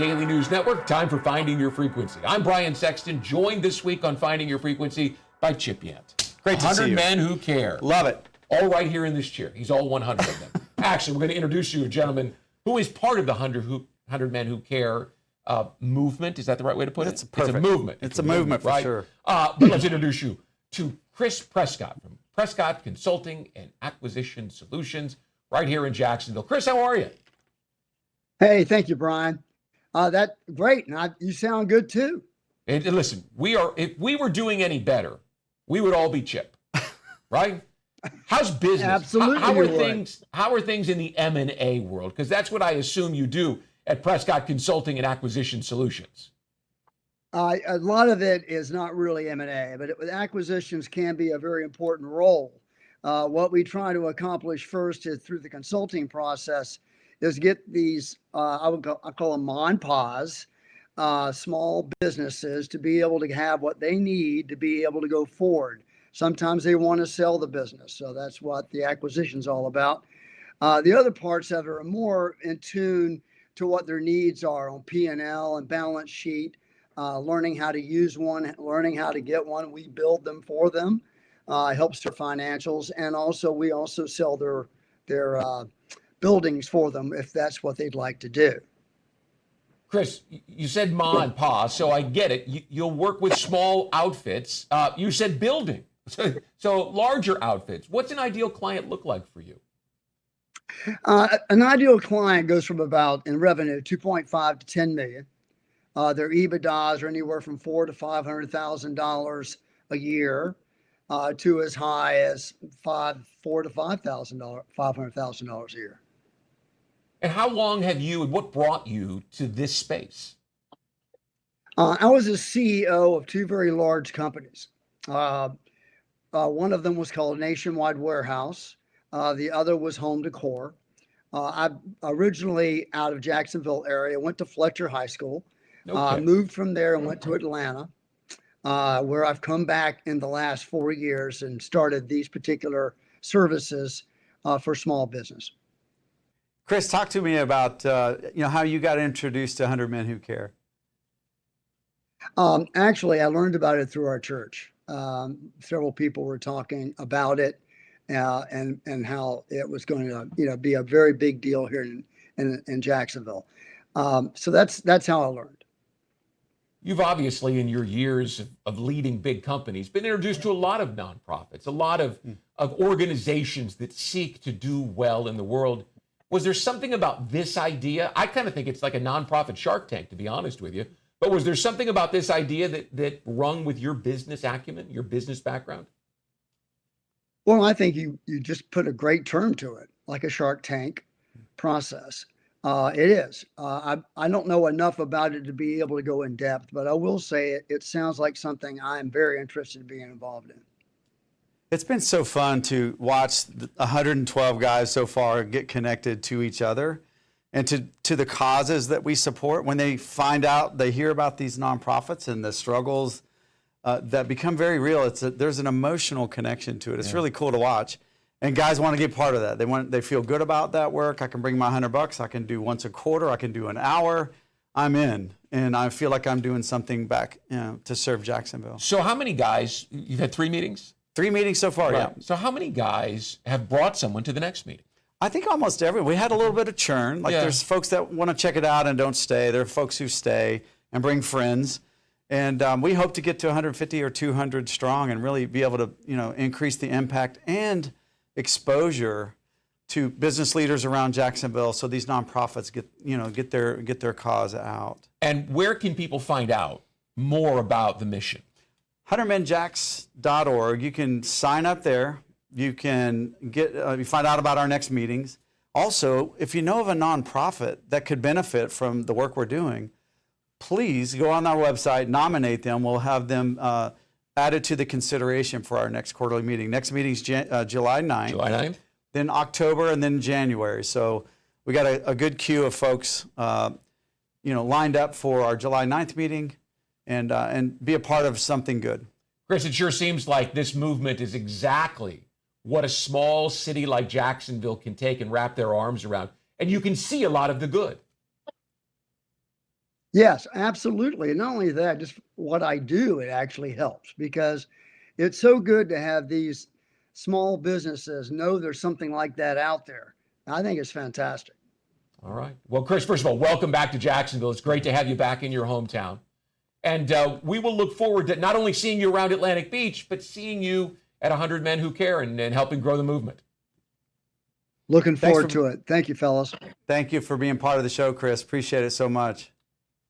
Daily News Network. Time for Finding Your Frequency. I'm Brian Sexton, joined this week on Finding Your Frequency by Chip Yant. Great to see you. 100 Men Who Care. Love it. All right here in this chair. He's all 100 of them. Actually, we're going to introduce you to a gentleman who is part of the 100 Men Who Care movement. Is that the right way to put it? It's perfect. It's a movement. It's a movement, for right? sure. But let's introduce you to Chris Prescott from Prescott Consulting and Acquisition Solutions right here in Jacksonville. Chris, how are you? Hey, thank you, Brian. That's great. And you sound good too. And listen, if we were doing any better, we would all be Chip, right? How's business? Absolutely. How are things in the M&A world? Because that's what I assume you do at Prescott Consulting and Acquisition Solutions. A lot of it is not really M&A, but with acquisitions can be a very important role. What we try to accomplish first is through the consulting process is get these, I call them mon-pas, small businesses to be able to have what they need to be able to go forward. Sometimes they want to sell the business. So that's what the acquisition is all about. The other parts of it are more in tune to what their needs are on P&L and balance sheet, learning how to use one, learning how to get one. We build them for them, helps their financials. And also we also sell their buildings for them if that's what they'd like to do. Chris, you said ma and pa, so I get it. You'll work with small outfits. You said building, so larger outfits. What's an ideal client look like for you? An ideal client goes from about, in revenue, 2.5 to 10 million. Their EBITDAs are anywhere from $400,000 to $500,000 a year, to as high as $400,000 to $500,000 a year. And how long have you, and what brought you to this space? I was a CEO of two very large companies. One of them was called Nationwide Warehouse. The other was Home Decor. I'm originally out of Jacksonville area, went to Fletcher High School, moved from there and went to Atlanta, where I've come back in the last 4 years and started these particular services for small business. Chris, talk to me about how you got introduced to 100 Men Who Care. Actually, I learned about it through our church. Several people were talking about it and how it was going to be a very big deal here in Jacksonville. So that's how I learned. You've obviously, in your years of leading big companies, been introduced to a lot of nonprofits, a lot of organizations that seek to do well in the world. Was there something about this idea? I kind of think it's like a nonprofit Shark Tank, to be honest with you. But was there something about this idea that rung with your business acumen, your business background? Well, I think you just put a great term to it, like a Shark Tank process. It is. I don't know enough about it to be able to go in depth, but I will say it sounds like something I'm very interested in being involved in. It's been so fun to watch 112 guys so far get connected to each other and to the causes that we support. When they find out, they hear about these nonprofits and the struggles that become very real. There's an emotional connection to it. It's really cool to watch. And guys want to get part of that. They feel good about that work. I can bring my $100. I can do once a quarter. I can do an hour. I'm in. And I feel like I'm doing something back to serve Jacksonville. So how many guys, you've had 3 meetings? 3 meetings so far, yeah. So how many guys have brought someone to the next meeting? I think almost everyone. We had a little bit of churn. There's folks that want to check it out and don't stay. There are folks who stay and bring friends. And we hope to get to 150 or 200 strong and really be able to, increase the impact and exposure to business leaders around Jacksonville, so these nonprofits get their cause out. And where can people find out more about the mission? 100menjax.org. You can sign up there. You can you find out about our next meetings. Also, if you know of a nonprofit that could benefit from the work we're doing, please go on our website, nominate them. We'll have them added to the consideration for our next quarterly meeting. Next meeting is July 9th. July 9th. Then October, and then January. So we got a good queue of folks, lined up for our July 9th meeting, and be a part of something good. Chris, it sure seems like this movement is exactly what a small city like Jacksonville can take and wrap their arms around. And you can see a lot of the good. Yes, absolutely. And not only that, just what I do, it actually helps because it's so good to have these small businesses know there's something like that out there. I think it's fantastic. All right. Well, Chris, first of all, welcome back to Jacksonville. It's great to have you back in your hometown. And we will look forward to not only seeing you around Atlantic Beach, but seeing you at 100 Men Who Care and helping grow the movement. Looking forward to it. Thank you, fellas. Thank you for being part of the show, Chris. Appreciate it so much.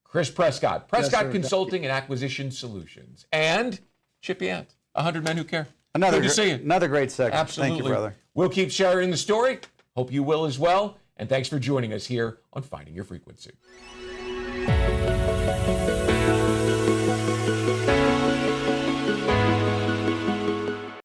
Chris Prescott, Prescott sir. Consulting and Acquisition Solutions, and Chip Yant, 100 Men Who Care. Another Good to see you. Another great segment. Absolutely. Thank you, brother. We'll keep sharing the story. Hope you will as well. And thanks for joining us here on Finding Your Frequency.